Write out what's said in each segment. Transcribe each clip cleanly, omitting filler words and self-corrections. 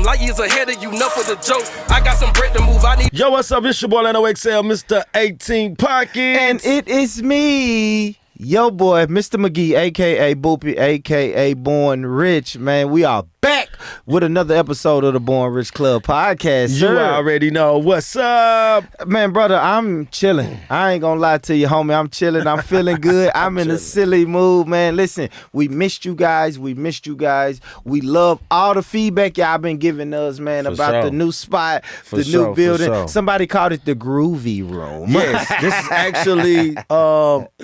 light years ahead of you, enough for the joke. I got some bread to move, I need. Yo, what's up? It's your boy Lano XL, Mr. 18 Pockets. And it is me, yo boy, Mr. McGee, a.k.a. Boopy, a.k.a. Born Rich. Man, we are back with another episode of the Born Rich Club podcast, You sir. already know. What's up? Man, brother, I'm chilling. I ain't gonna lie to you, homie. I'm chilling. I'm feeling good. I'm in a silly mood, man. Listen, we missed you guys. We love all the feedback y'all been giving us, man, For about sure. the new spot, For the sure, new for building. sure. Somebody called it the Groovy Room. Yes, this is actually,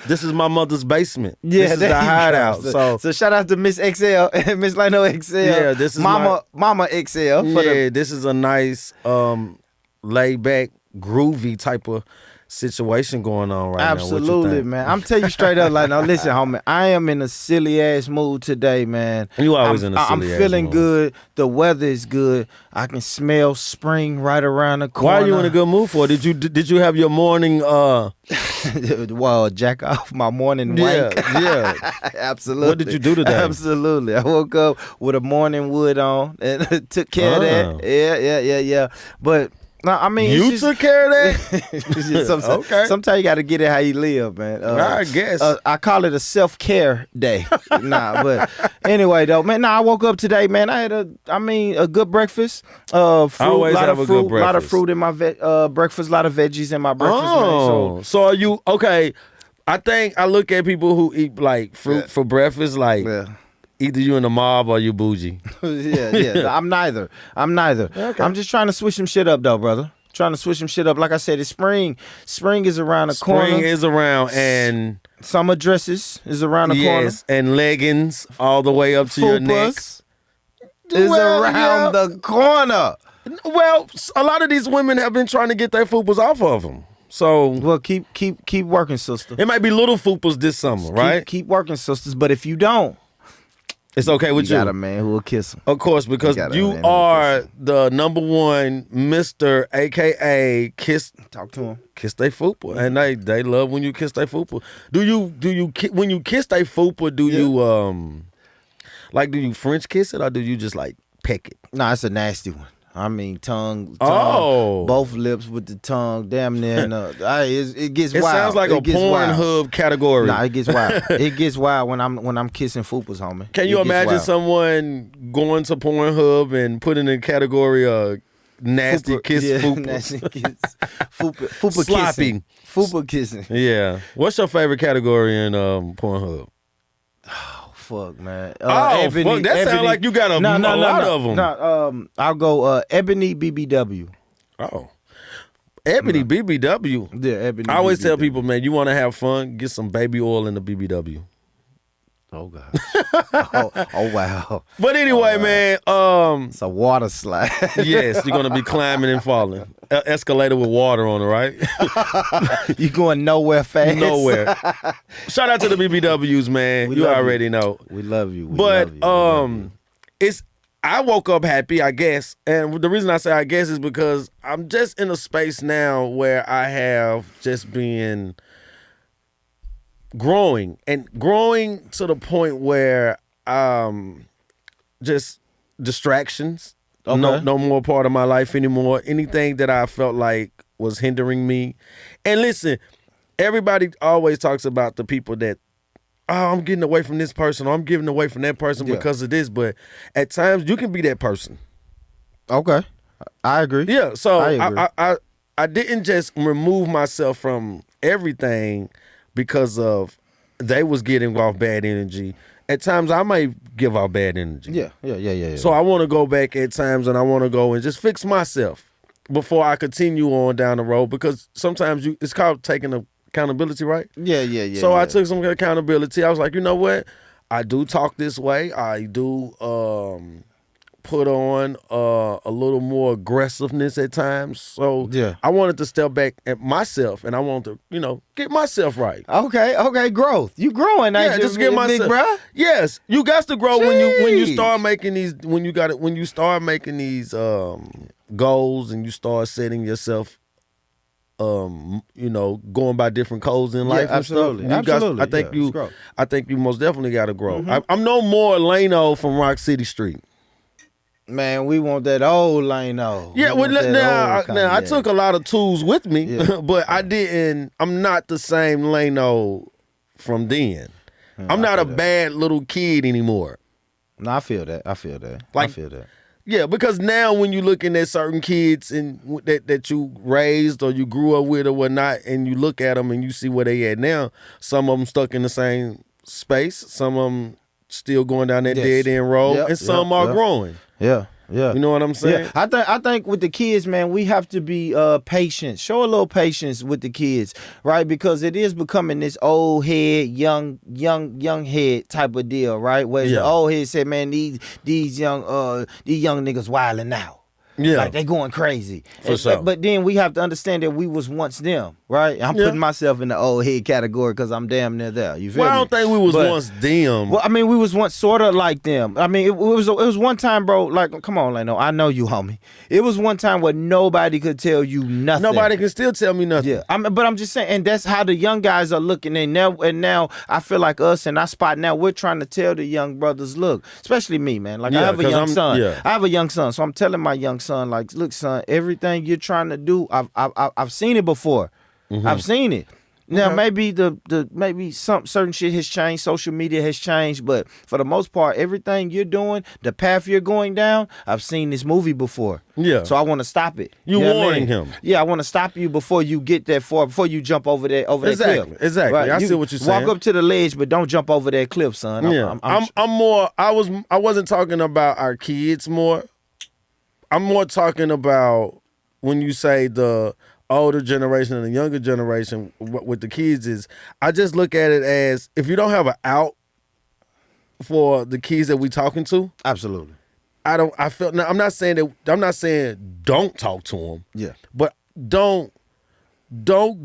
this is my mother's basement. Yeah, this is the there you go. hideout. So shout out to Miss XL and Miss Lano XL. Yeah, this is Mama XL. this is a nice, laid back, groovy type of situation going on right now. What you Absolutely, think? man. I'm telling you straight up, like, now listen, homie, I am in a silly ass mood today, man. You always in a silly I'm ass feeling mood. good. The weather is good. I can smell spring right around the corner. Why are you in a good mood for? Did you have your morning? Well, jack off my morning wank. Yeah. Absolutely. What did you do today? Absolutely. I woke up with a morning wood on and took care of that. Yeah. But no, I mean, You it's took care of that? Okay. Sometimes you got to get it how you live, man. I guess. I call it a self-care day. But anyway, though, man. I woke up today, man. I had a good breakfast. Fruit, always lot have of a fruit, good lot of breakfast. fruit in my breakfast. A lot of veggies in my breakfast. Oh, Man, so are you okay? I think I look at people who eat like fruit for breakfast, like Yeah. either you in the mob or you bougie. yeah. I'm neither. Okay. I'm just trying to switch some shit up, though, brother. Trying to switch some shit up. Like I said, it's spring. Spring is around the corner. Spring is around, and Summer dresses is around the corner. yes, and leggings all the way up to your neck. Fupas is around the corner. Well, a lot of these women have been trying to get their fupas off of them. So Well, keep working, sister. it might be little fupas this summer, right? Keep working, sisters. But if you don't, It's okay with you you. got a man who will kiss him. Of course, because You got a you man who will are the number one Mr. AKA kiss Talk to him. they fupa, and they love when you kiss they fupa. Do you when you kiss they fupa? Do you do you French kiss it or do you just like peck it? Nah, it's a nasty one. I mean, tongue, Oh. both lips with the tongue, damn near. It gets It wild. sounds like a gets wild. Pornhub category. Nah, it gets wild. It gets wild when I'm kissing fupas, homie. Can you It gets imagine wild. someone going to Pornhub and putting in a category of nasty kiss fupas? Nasty kiss. Fupa Sloppy. kissing. Fupa kissing. Yeah. What's your favorite category in Pornhub? Fuck, man. Fuck. That sounds like you got a lot of them. No, I'll go Ebony BBW. Oh. Ebony BBW. Yeah, Ebony I always tell BBW. people, man, you want to have fun, get some baby oil in the BBW. Oh, God. oh, wow. But anyway, man, It's a water slide. yes, you're going to be climbing and falling. Escalator with water on it, right? You going nowhere fast. Nowhere. Shout out to the BBWs, man. We You love already know. We love you. But I woke up happy, I guess. And the reason I say I guess is because I'm just in a space now where I have just been growing to the point where just distractions. Okay. No more part of my life anymore. Anything that I felt like was hindering me. And listen, everybody always talks about the people that, I'm getting away from this person or I'm getting away from that person because of this. But at times you can be that person. Okay. I agree. Yeah. So I agree. I didn't just remove myself from everything because of they was getting off bad energy. At times I might give off bad energy. Yeah. So I want to go back at times and I want to go and just fix myself before I continue on down the road, because sometimes it's called taking accountability, right? Yeah. So I took some accountability. I was like, you know what? I do talk this way. I do put on a little more aggressiveness at times. So Yeah. I wanted to step back at myself and I wanted to, get myself right. Okay. Growth. You growing, ain't Yeah, you, just get big myself. bruh? Yes, you got to grow when you Jeez. start making these goals and you start setting yourself going by different codes in life. absolutely. And stuff. Absolutely. I think you most definitely got to grow. Mm-hmm. I'm no more Lano from Rock City Street. Man, we want that old Lano. Yeah, well, now I took a lot of tools with me, Yeah. but I didn't. I'm not the same Lano from then. I'm not a bad little kid anymore. No, I feel that. I feel that. Like- I feel that. Yeah, because now when you're looking at certain kids and that you raised or you grew up with or whatnot, and you look at them and you see where they at now, some of them stuck in the same space, some of them still going down that Yes. dead end road, Yep, and some are growing. Yeah, yeah. You know what I'm saying? Yeah, I think with the kids, man, we have to be patient. Show a little patience with the kids, right? Because it is becoming this old head, young head type of deal, right? Where the old head said, man, these young niggas wilding now. Yeah. Like they going crazy. For sure. But then we have to understand that we was once them, right? I'm putting myself in the old head category because I'm damn near there. You feel me? Well, I don't think we was once them. Well, I mean, we was once sort of like them. I mean, it was one time, bro. Like, come on, Lano. I know you, homie. It was one time where nobody could tell you nothing. Nobody can still tell me nothing. Yeah, but I'm just saying, and that's how the young guys are looking. And now I feel like us in our spot now, we're trying to tell the young brothers, look, especially me, man. Like I have a young son. Yeah. I have a young son, so I'm telling my young son, like, look, son, everything you're trying to do, I've seen it before. Mm-hmm. I've seen it. Now maybe maybe some certain shit has changed, social media has changed, but for the most part, everything you're doing, the path you're going down, I've seen this movie before. Yeah. So I want to stop it. You know what I warning mean? him. Yeah, I want to stop you before you get that far, before you jump over that cliff. Exactly. I see what you're saying. Walk up to the ledge, but don't jump over that cliff, son. I'm more. I wasn't talking about our kids more. I'm more talking about when you say the older generation and the younger generation with the kids is, I just look at it as, if you don't have an out for the kids that we talking to, Absolutely. Now, I'm not saying don't talk to them. Yeah. But don't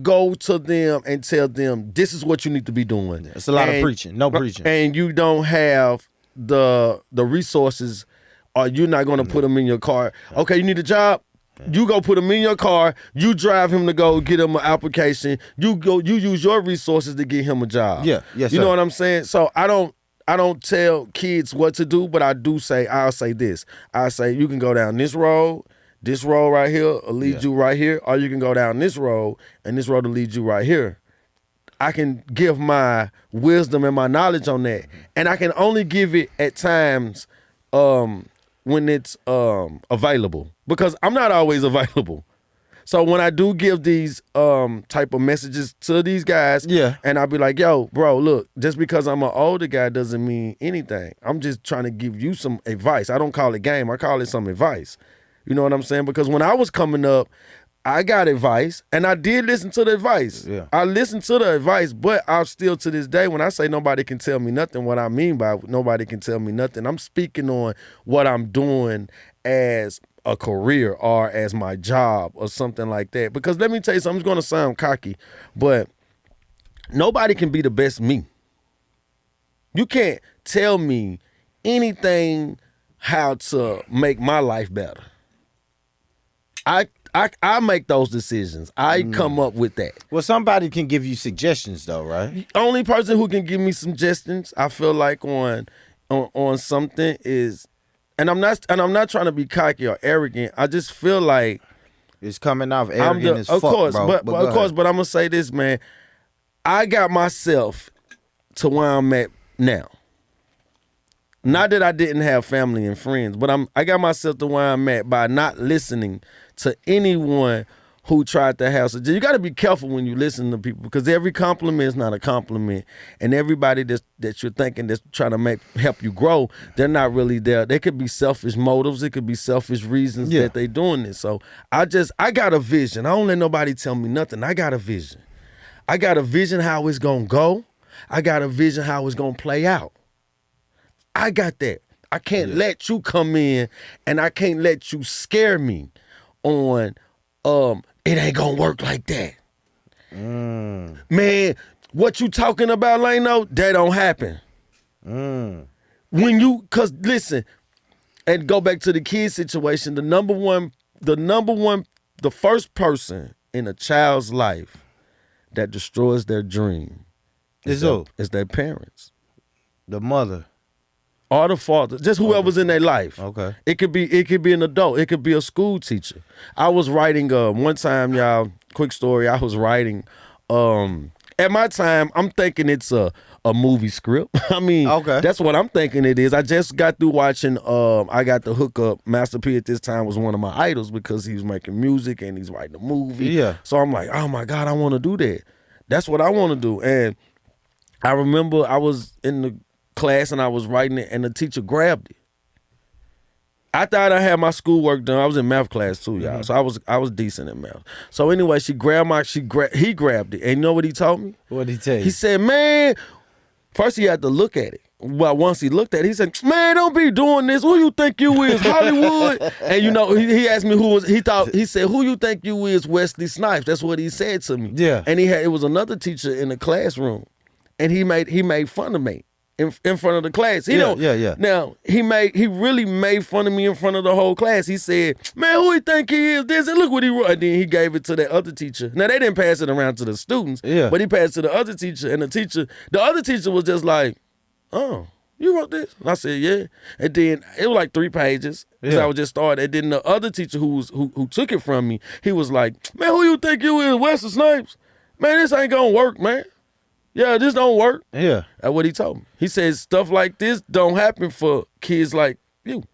go to them and tell them this is what you need to be doing. Yeah, it's a lot of preaching. No preaching. And you don't have the resources, or you're not going to put them in your car. Okay, you need a job? You go put him in your car. You drive him to go get him an application. You use your resources to get him a job. Yeah, yes, You sir. know what I'm saying? So I don't tell kids what to do, but I'll say this. I say you can go down this road right here will lead you right here, or you can go down this road and this road will lead you right here. I can give my wisdom and my knowledge on that, and I can only give it at times when it's available, because I'm not always available. So when I do give these type of messages to these guys, and I'll be like, yo, bro, look, just because I'm an older guy doesn't mean anything. I'm just trying to give you some advice. I don't call it game. I call it some advice. You know what I'm saying? Because when I was coming up, I got advice, and I did listen to the advice. Yeah. I listened to the advice, but I'm still, to this day, when I say nobody can tell me nothing, what I mean by nobody can tell me nothing, I'm speaking on what I'm doing as a career or as my job or something like that. Because let me tell you something, it's going to sound cocky, but nobody can be the best me. You can't tell me anything how to make my life better. I make those decisions. I come up with that. Well, somebody can give you suggestions, though, right? Only person who can give me suggestions, I feel like on something is, and I'm not trying to be cocky or arrogant. I just feel like It's coming off arrogant as fuck, course, bro. but of course, but I'm gonna say this, man. I got myself to where I'm at now. Not that I didn't have family and friends, but I got myself to where I'm at by not listening to anyone who tried to have suggestions. You got to be careful when you listen to people, because every compliment is not a compliment, and everybody that you're thinking that's trying to help you grow, they're not really there. They could be selfish motives. It could be selfish reasons that they doing this. So I got a vision. I don't let nobody tell me nothing. I got a vision. I got a vision how it's gonna go. I got a vision how it's gonna play out. I got that. I can't let you come in, and I can't let you scare me on it ain't gonna work like that. Man, what you talking about, Lano? That don't happen. Cause listen, and go back to the kid situation, the first person in a child's life that destroys their dream is their parents. The mother. or the father, just whoever's in their life. Okay. It could be an adult. It could be a school teacher. I was writing one time, y'all. Quick story. I was writing. At my time, I'm thinking it's a movie script. I mean, Okay. that's what I'm thinking it is. I just got through watching. I got the hookup. Master P at this time was one of my idols because he was making music and he's writing a movie. Yeah. So I'm like, oh my God, I want to do that. That's what I want to do. And I remember I was in the class and I was writing it, and the teacher grabbed it. I thought I had my schoolwork done. I was in math class too, y'all. So I was decent in math. So anyway, he grabbed it. And you know what he told me? What did he tell you? He said, man, first he had to look at it. Well, once he looked at it, he said, man, don't be doing this. Who you think you is, Hollywood? And you know, he asked me he said, who you think you is, Wesley Snipes? That's what he said to me. Yeah. And it was another teacher in the classroom, and he made fun of me. In front of the class. Yeah. Now, he really made fun of me in front of the whole class. He said, man, who he think he is? This, and look what he wrote. And then he gave it to that other teacher. Now, they didn't pass it around to the students, but he passed it to the other teacher, and the other teacher was just like, oh, you wrote this? And I said, yeah. And then it was like 3 pages. So I was just started. And then the other teacher who took it from me, he was like, man, who you think you is, Wesley Snipes? Man, this ain't gonna work, man. Yeah, this don't work. Yeah. That's what he told me. He says stuff like this don't happen for kids like you.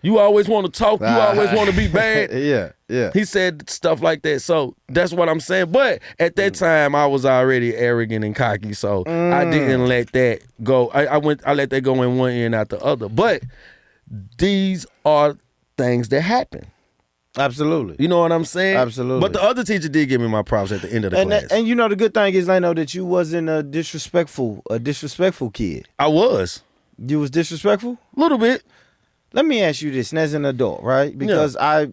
You always want to talk. You always want to be bad. Yeah. He said stuff like that. So that's what I'm saying. But at that time, I was already arrogant and cocky. So I didn't let that go. I let that go in one ear and out the other. But these are things that happen. Absolutely. You know what I'm saying? Absolutely. But the other teacher did give me my props at the end of the class. And you know the good thing is, I know that you wasn't a disrespectful kid. I was. You was disrespectful? A little bit. Let me ask you this, and as an adult, right? Because I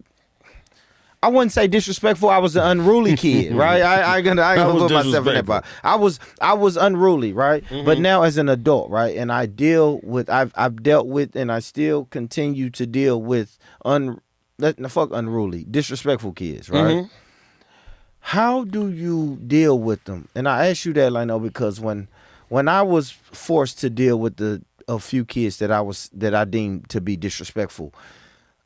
wouldn't say disrespectful. I was an unruly kid, right? I gonna put myself in that box. I was unruly, right? Mm-hmm. But now as an adult, right, and I've dealt with, and I still continue to deal with unruly, disrespectful kids, right? Mm-hmm. How do you deal with them? And I ask you that, Lino, because when I was forced to deal with a few kids that I deemed to be disrespectful,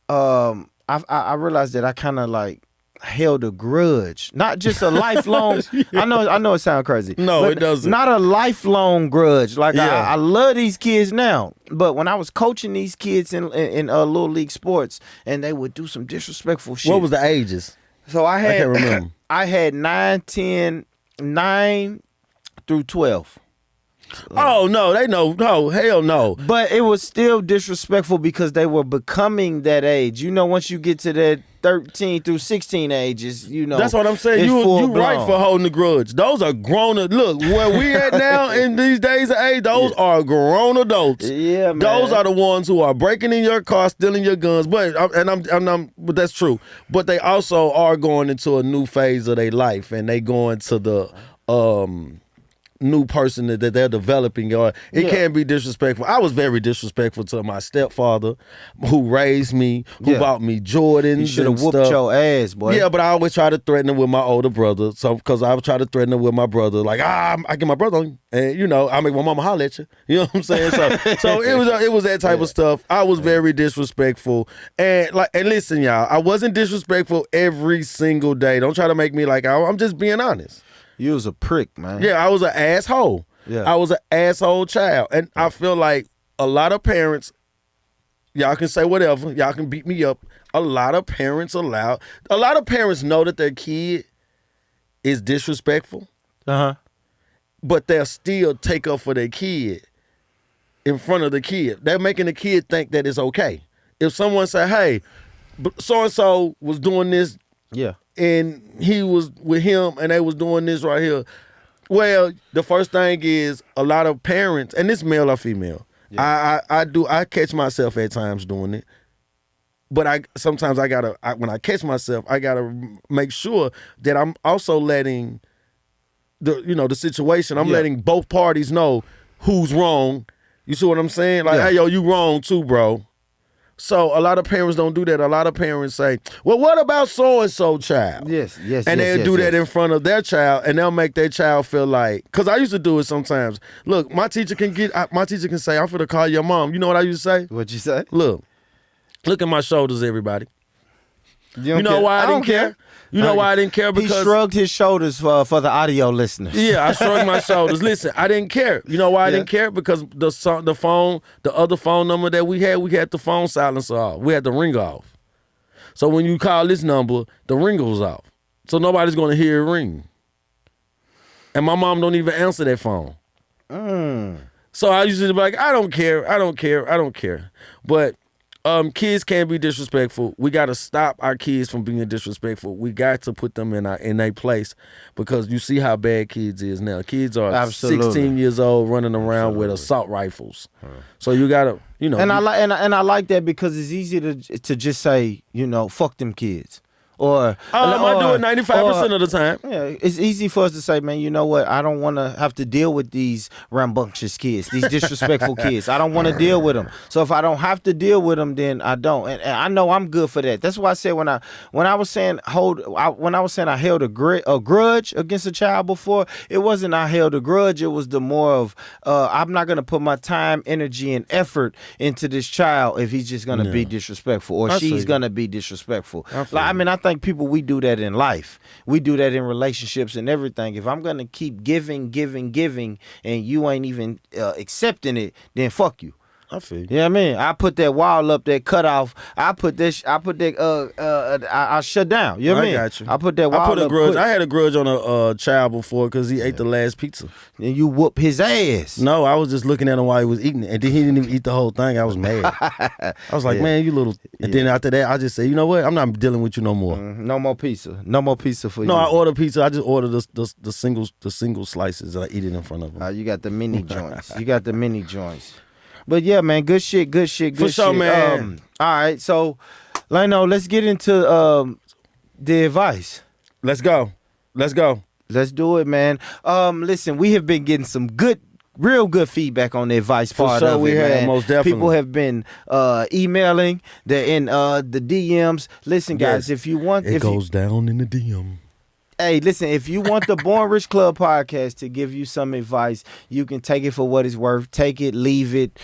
I realized that I kind of like held a grudge, not just a lifelong. I know it sounds crazy. No, it doesn't. Not a lifelong grudge. Like I love these kids now, but when I was coaching these kids in little league sports, and they would do some disrespectful shit. What was the ages? So I can't remember. I had 9 through 12. Oh no, they know. No, hell no. But it was still disrespectful because they were becoming that age. You know, once you get to that 13 through 16 ages, you know. That's what I'm saying. You right for holding the grudge. Those are grown. Look, where we at now in these days of age, those are grown adults. Yeah, man. Those are the ones who are breaking in your car, stealing your guns. But but that's true. But they also are going into a new phase of their life, and they going to the new person that they're developing. Or it can't be disrespectful. I was very disrespectful to my stepfather, who raised me, who bought me Jordans. You should have whooped your ass, boy. Yeah, but I always try to threaten him with my older brother. So because I would try to threaten him with my brother, like I get my brother on you, and you know I make my mama holler at you. You know what I'm saying? So it was that type of stuff. I was very disrespectful, and listen, y'all, I wasn't disrespectful every single day. Don't try to make me like I'm just being honest. You was a prick, man. Yeah, I was an asshole. Yeah. I was an asshole child. And I feel like a lot of parents, y'all can say whatever, y'all can beat me up. A lot of parents know that their kid is disrespectful. Uh-huh. But they'll still take up for their kid in front of the kid. They're making the kid think that it's okay. If someone say, hey, so-and-so was doing this, and he was with him and they was doing this right here. Well, the first thing is a lot of parents, and this male or female, I catch myself at times doing it. But when I catch myself, I gotta make sure that I'm also letting the situation, I'm letting both parties know who's wrong. You see what I'm saying? Like, hey, yo, you wrong too, bro. So a lot of parents don't do that. A lot of parents say, well, what about so-and-so child? Yes. And they'll do that in front of their child, and they'll make their child feel like, because I used to do it sometimes. Look, my teacher can say, I'm finna call your mom. You know what I used to say? What you say? Look at my shoulders, everybody. You know why I didn't care? You know why I didn't care? Because he shrugged his shoulders for the audio listeners. Yeah, I shrugged my shoulders. Listen, I didn't care. You know why I didn't care? Because the other phone number that we had the phone silencer off. We had the ring off. So when you call this number, the ringer was off. So nobody's gonna hear it ring. And my mom don't even answer that phone. So I used to be like, I don't care. But kids can't be disrespectful. We got to stop our kids from being disrespectful. We got to put them in their place, because you see how bad kids is now. Kids are 16 years old running around with assault rifles. So you got to, And I like that, because it's easy to just say, fuck them kids. I do it 95% of the time. Yeah, it's easy for us to say, man, you know what? I don't want to have to deal with these rambunctious kids, these disrespectful kids. I don't want to deal with them. So if I don't have to deal with them, then I don't. And I know I'm good for that. That's why I said when I was saying I held a grudge against a child before, it wasn't I held a grudge. It was the more of I'm not gonna put my time, energy, and effort into this child if he's just gonna be disrespectful, or she's gonna be disrespectful. I think people, we do that in life. We do that in relationships and everything. If I'm gonna keep giving, and you ain't even accepting it, then fuck you. I feel you. Yeah, you know what I mean, I put that wall up, that cutoff. I shut down. You know what I mean? Got you. I put that wall. I put a grudge. I had a grudge on a child before because he ate the last pizza. And you whoop his ass. No, I was just looking at him while he was eating it, and then he didn't even eat the whole thing. I was mad. I was like, man, you little. And then after that, I just said, you know what? I'm not dealing with you no more. No more pizza. No more pizza for you. No, I ordered pizza. I just ordered the single slices and I eat it in front of him. You got the mini joints. But yeah, man, good shit. For sure, man. All right, so Lano, let's get into the advice. Let's go. Let's do it, man. Listen, we have been getting some real good feedback on the advice part of it, we man. have, most definitely. People have been emailing. They're in the DMs. Listen, guys, if you want, it goes down in the DM. Hey, listen, if you want the Born Rich Club podcast to give you some advice, you can take it for what it's worth. Take it, leave it,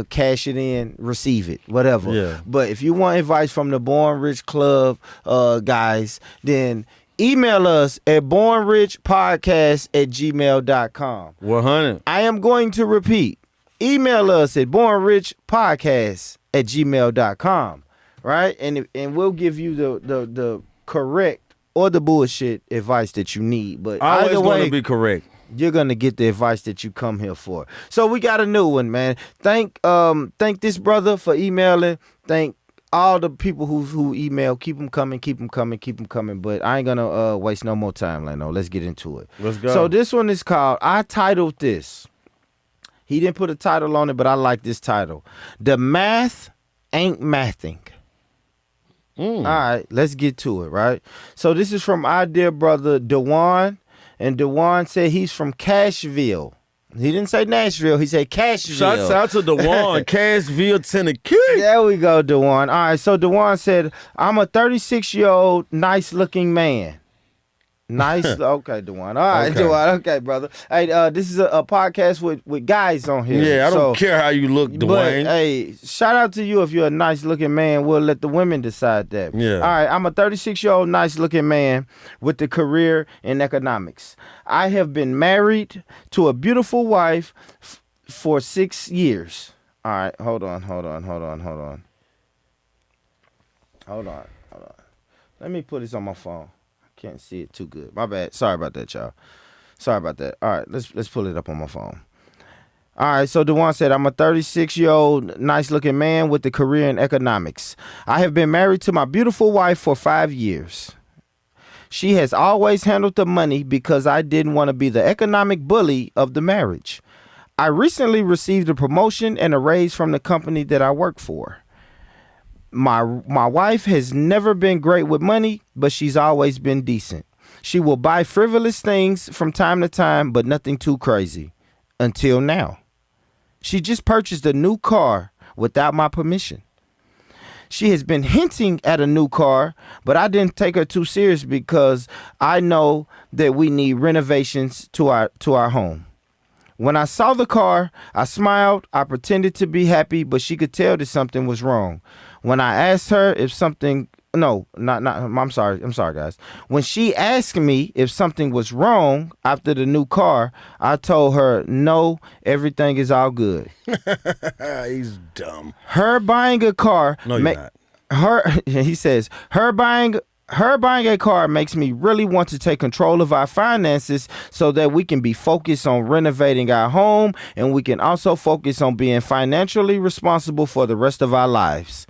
cash it in, receive it, whatever. Yeah. But if you want advice from the Born Rich Club guys, then email us at bornrichpodcast@gmail.com. 100. I am going to repeat. Email us at bornrichpodcast@gmail.com. Right? And we'll give you the correct or the bullshit advice that you need. But always either way, going to be correct. You're going to get the advice that you come here for. So we got a new one, man. Thank this brother for emailing. Thank all the people who email. Keep them coming. But I ain't going to waste no more time, Lano. Let's get into it. Let's go. So this one is called, I titled this. He didn't put a title on it, but I like this title. The Math Ain't Mathing. All right, let's get to it, right? So this is from our dear brother, Dewan. And Dewan said he's from Cashville. He didn't say Nashville. He said Cashville. Shouts out to Dewan, Cashville, Tennessee. There we go, Dewan. All right, so Dewan said, I'm a 36-year-old, nice-looking man. Nice. Okay, Dewan. All right, okay. Dewan. Okay, brother. Hey, this is a podcast with guys on here. Yeah, I don't care how you look, Dwayne. But, hey, shout out to you if you're a nice-looking man. We'll let the women decide that. Yeah. All right, I'm a 36-year-old nice-looking man with a career in economics. I have been married to a beautiful wife for 6 years. All right, hold on. Let me put this on my phone. Can't see it too good. My bad. Sorry about that, y'all. Sorry about that. All right, let's pull it up on my phone. All right, so Dewan said, I'm a 36-year-old, nice-looking man with a career in economics. I have been married to my beautiful wife for 5 years. She has always handled the money because I didn't want to be the economic bully of the marriage. I recently received a promotion and a raise from the company that I work for. My wife has never been great with money, but she's always been decent. She will buy frivolous things from time to time, but nothing too crazy. Until now. She just purchased a new car without my permission. She has been hinting at a new car, but I didn't take her too serious because I know that we need renovations to our home. When I saw the car, I smiled. I pretended to be happy, but she could tell that something was wrong. When I asked her if something, no, not, I'm sorry, guys. When she asked me if something was wrong after the new car, I told her, no, everything is all good. He's dumb. Her buying a car. No, you're not. He says, her buying a car makes me really want to take control of our finances so that we can be focused on renovating our home, and we can also focus on being financially responsible for the rest of our lives.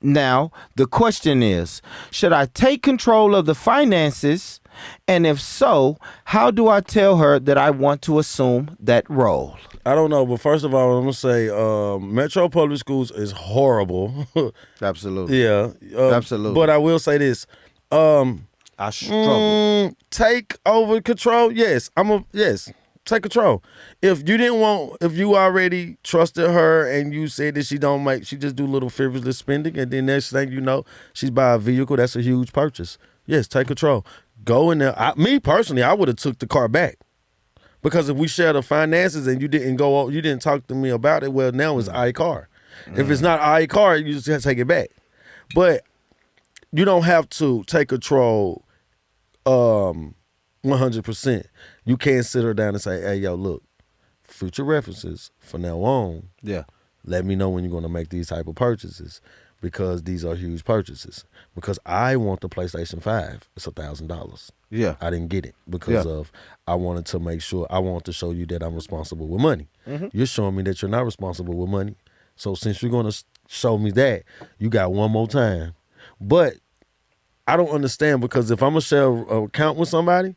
Now, the question is, should I take control of the finances? And if so, how do I tell her that I want to assume that role? I don't know, but first of all, I'm gonna say Metro Public Schools is horrible. Absolutely. Yeah, absolutely. But I will say this: I struggle. Take over control. Yes, take control. If you already trusted her and you said that she just do little frivolous spending, and then next thing you know, she's buy a vehicle. That's a huge purchase. Yes, take control. Go in there. Me personally, I would have took the car back. Because if we share the finances and you didn't talk to me about it, well, now it's I car. If it's not I car, you just have to take it back. But you don't have to take control 100%. You can't sit her down and say, hey, yo, look, future references from now on. Yeah. Let me know when you're going to make these type of purchases, because these are huge purchases. Because I want the PlayStation 5. It's $1,000. Yeah. I didn't get it because of I wanted to show you that I'm responsible with money. Mm-hmm. You're showing me that you're not responsible with money. So since you're going to show me that, you got one more time. But I don't understand, because if I'm going to share an account with somebody,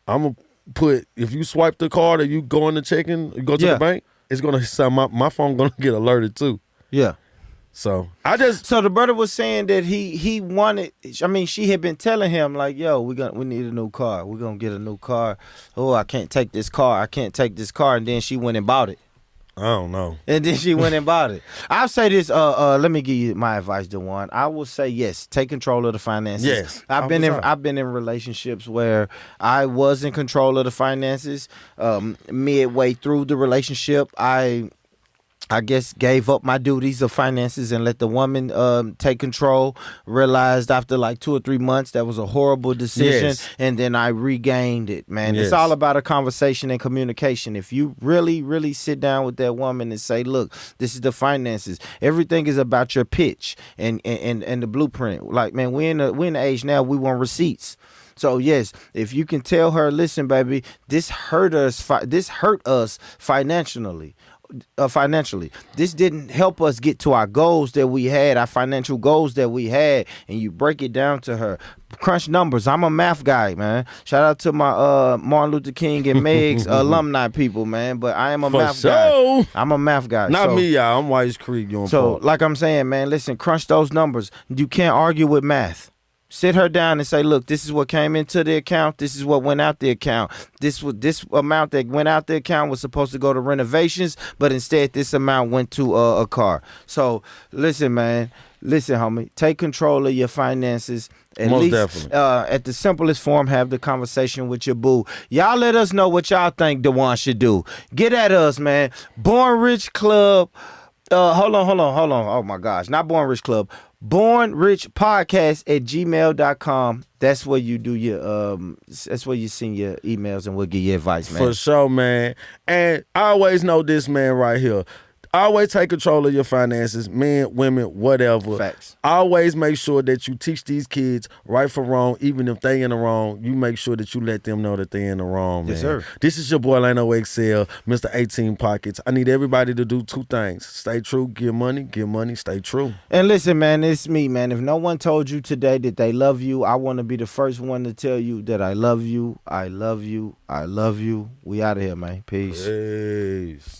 I'm going to put, if you swipe the card or you go in the checking, you go to the bank, it's going to sound, my phone going to get alerted too. Yeah. So the brother was saying that he wanted. I mean, she had been telling him like, "Yo, we need a new car. We're gonna get a new car. Oh, I can't take this car. And then she went and bought it. I don't know. And then she went and bought it. I'll say this. Let me give you my advice, DeJuan. I will say yes. Take control of the finances. Yes, I've been in relationships where I was in control of the finances. Midway through the relationship, I guess gave up my duties of finances and let the woman take control. Realized after like 2 or 3 months that was a horrible decision, and then I regained it, man. It's all about a conversation and communication. If you really, really sit down with that woman and say, look, this is the finances. Everything is about your pitch and the blueprint. Like, man, we're in the age now we want receipts. So yes, if you can tell her, listen, baby, this hurt us financially. This didn't help us get to our goals that we had, our financial goals that we had, and you break it down to her. Crunch numbers. I'm a math guy, man. Shout out to my Martin Luther King and Meg's alumni people, man. But I am a math guy. I'm a math guy. Not me, y'all. I'm White Creek. So, like I'm saying, man, listen, crunch those numbers. You can't argue with math. Sit her down and say, look, this is what came into the account. This is what went out the account. This amount that went out the account was supposed to go to renovations, but instead this amount went to a car. So listen, man. Listen, homie. Take control of your finances. Most definitely. At the simplest form, have the conversation with your boo. Y'all let us know what y'all think DeJuan should do. Get at us, man. Born Rich Club. Hold on. Oh my gosh. Not Born Rich Club. Born Rich Podcast at gmail.com. That's where you do your that's where you send your emails and we'll give you advice, man. For sure, man. And I always know this man right here. Always take control of your finances, men, women, whatever. Facts. Always make sure that you teach these kids right from wrong, even if they in the wrong. You make sure that you let them know that they in the wrong, man. Yes, sir. This is your boy Lano XL, Mr. 18 Pockets. I need everybody to do 2 things. Stay true, give money, stay true. And listen, man, it's me, man. If no one told you today that they love you, I want to be the first one to tell you that I love you. I love you. I love you. We out of here, man. Peace.